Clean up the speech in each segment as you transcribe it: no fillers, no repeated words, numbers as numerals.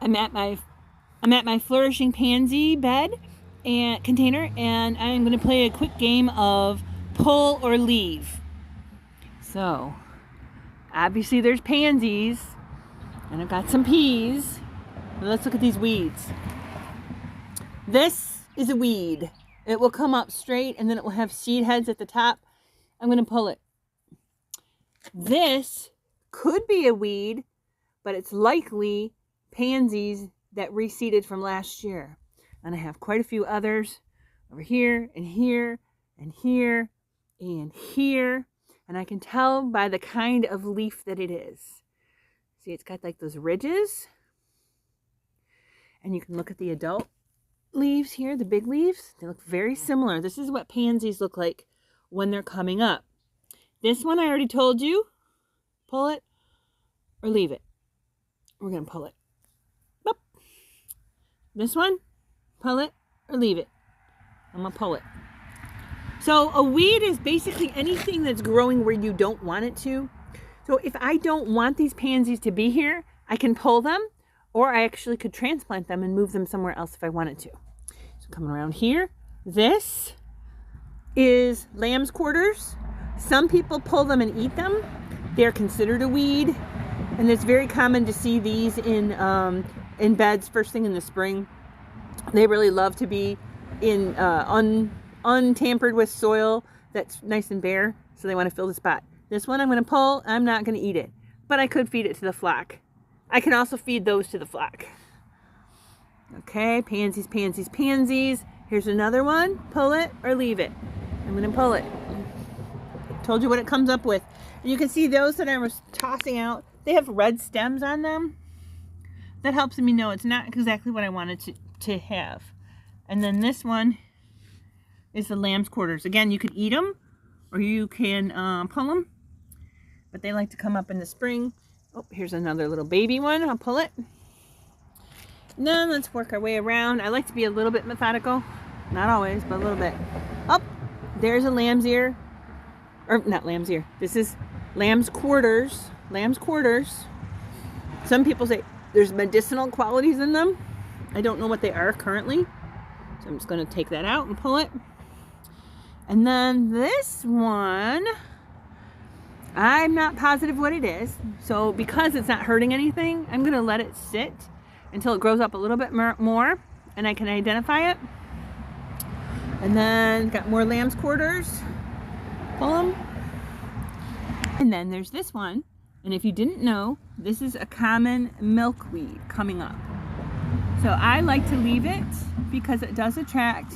I'm at my flourishing pansy bed and container, and I'm going to play a quick game of pull or leave. So, obviously there's pansies, and I've got some peas. But let's look at these weeds. This is a weed. It will come up straight, and then it will have seed heads at the top. I'm going to pull it. This could be a weed, but it's likely pansies that reseeded from last year. And I have quite a few others over here and here and here and here. And I can tell by the kind of leaf that it is. See, it's got like those ridges. And you can look at the adult leaves here, the big leaves. They look very similar. This is what pansies look like when they're coming up. This one I already told you. Pull it or leave it. We're going to pull it. Boop. This one, pull it or leave it. I'm going to pull it. So a weed is basically anything that's growing where you don't want it to. So if I don't want these pansies to be here, I can pull them, or I actually could transplant them and move them somewhere else if I wanted to. So coming around here, this is lamb's quarters. Some people pull them and eat them. They're considered a weed, and it's very common to see these in beds first thing in the spring. They really love to be in untampered with soil that's nice and bare, so they want to fill the spot. This one I'm going to pull. I'm not going to eat it, but I could feed it to the flock. I can also feed those to the flock. Okay, pansies, pansies, pansies. Here's another one. Pull it or leave it. I'm going to pull it. Told you what it comes up with. And you can see those that I was tossing out, they have red stems on them. That helps me know it's not exactly what I wanted to have. And then this one is the lamb's quarters. Again, you could eat them or you can pull them, but they like to come up in the spring. Oh, here's another little baby one. I'll pull it. And then let's work our way around. I like to be a little bit methodical. Not always, but a little bit. Oh, there's a lamb's ear. Or not lamb's ear. This is lamb's quarters. Lamb's quarters. Some people say there's medicinal qualities in them. I don't know what they are currently. So I'm just going to take that out and pull it. And then this one, I'm not positive what it is. So because it's not hurting anything, I'm going to let it sit until it grows up a little bit more and I can identify it. And then got more lamb's quarters. Pull them. And then there's this one. And if you didn't know, this is a common milkweed coming up. So I like to leave it because it does attract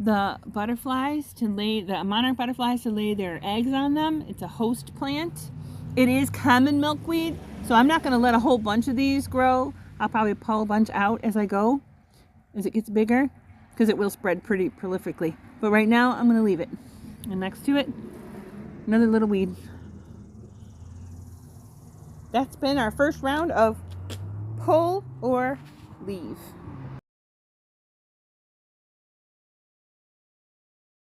the butterflies to lay, the monarch butterflies to lay their eggs on them. It's a host plant. It is common milkweed, so I'm not going to let a whole bunch of these grow. I'll probably pull a bunch out as I go, as it gets bigger, because it will spread pretty prolifically. But right now, I'm going to leave it. And next to it, another little weed. That's been our first round of pull or leave.